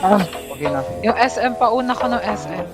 Okay na. Yung SM, pauna ko ng SM.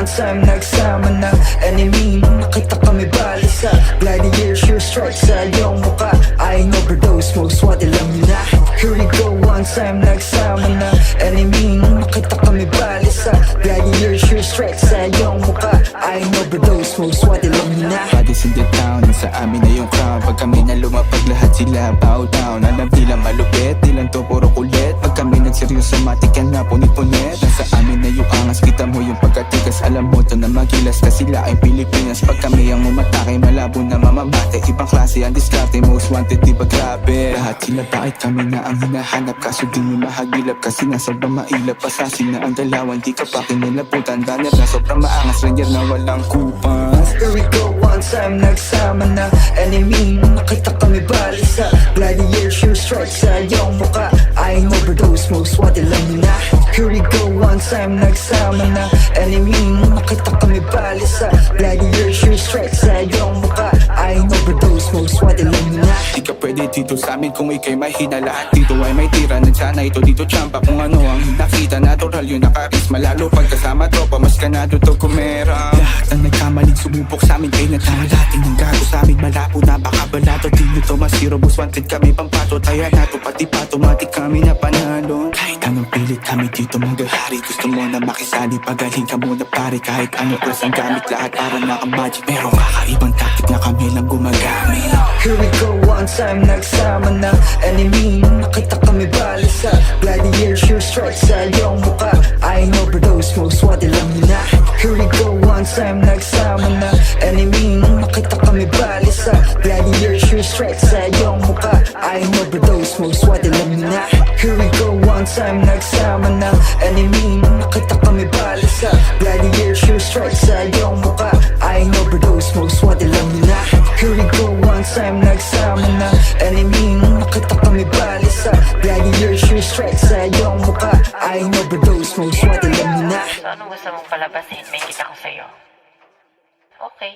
One time nagsama na enemy nung nakita kami balisa. Gladiator sure strike sa iyong mukha. I overdose, most wanted lang yun na. Here we go, one time nagsama na enemy nung nakita kami balisa. Gladiator sure strike sa iyong mukha. I overdose, most wanted lang yun na. Bodies in the town, sa amin na yung crown. Pag kami na lumapag, lahat sila bow down. Alam nila malupit, nilang to puro kulit. Pag kami nagseryoso, matik yan na punit-punit. Nasa amin na yung angas, kita mo yung pagkatikas. Alam mo to na magilas ka sila ay Pilipinas. Pag kami ang umatake, malabo na mamabate. Ibang klase ang diskarte, most wanted di ba grabe. Lahat sila bakit kami na ang hinahanap. Kaso di nyo mahagilap kasi na sobrang mailap. Pasasin na ang galawan, di ka pa kinilabutan. Banner na sobrang maangas, ranger na walang kupas. Here we go, one time nagsama na enemy nung nakita kami balisa. Gladiator sure strike sa iyong mukha. I overdose, most wanted lang yun na. Here we go, one time nagsama na enemy nung nakita kami balisa. Gladiator sure strike sa iyong mukha. I overdose, most wanted lang yun na. Di ka pwede dito sa amin kung ikay mahina. Lahat dito ay may tira, nagsana ito dito tsampa. Kung ano ang nakita, natural yun nakarisma. Lalo pagkasama tropa, mas ganado to kumera. Lahat ang nagkamaling sumubok sa amin, kay natama natin ang gago sa amin. Malabo na baka balato, di nyo to masiro. Boss wanted kami pampato, taya nato pati patomatik kami na panalo. Kahit anong pilit kami dito maghahari. Gusto mo na makisali, pagaling ka muna pare. Kahit anong press ang gamit, lahat parang naka-magic. Pero kakaibang tactic na kami lang gumagamit. Here we go, one time nagsama na enemy nung nakita kami balisa. Gladiator sure strike sa iyong mukha. I overdose, most wanted lang yun na. Here we go, one time nagsama na enemy nung nakita kami balisa. Gladiator sure strike sa iyong mukha. I overdose, most wanted lang yun na. Here we go, one time nagsama na enemy nung nakita kami balisa. Gladiator sure strike sa iyong mukha. I overdose, most wanted lang yun na. Here we go, one time nagsama na enemy nung nakita kami balisa. Gladiator sure strike sa iyong mukha. I overdose, most wanted lang yun na. So, anong gusto mong palabasin? May kita ko sa'yo. Okay.